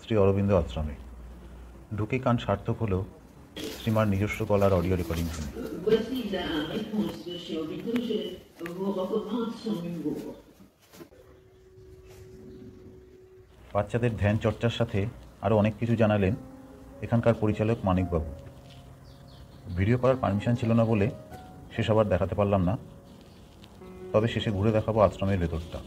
শ্রী অরবিন্দ আশ্রমে। ঢুকে কান সার্থক হলেও শ্রীমার নিজস্ব গলার অডিও রেকর্ডিং শুনে। বাচ্চাদের ধ্যান চর্চার সাথে আরও অনেক কিছু জানালেন এখানকার পরিচালক মানিকবাবু। ভিডিও করার পারমিশন ছিল না বলে সেসব আর দেখাতে পারলাম না, তবে শেষে ঘুরে দেখাবো আশ্রমের ভেতরটা।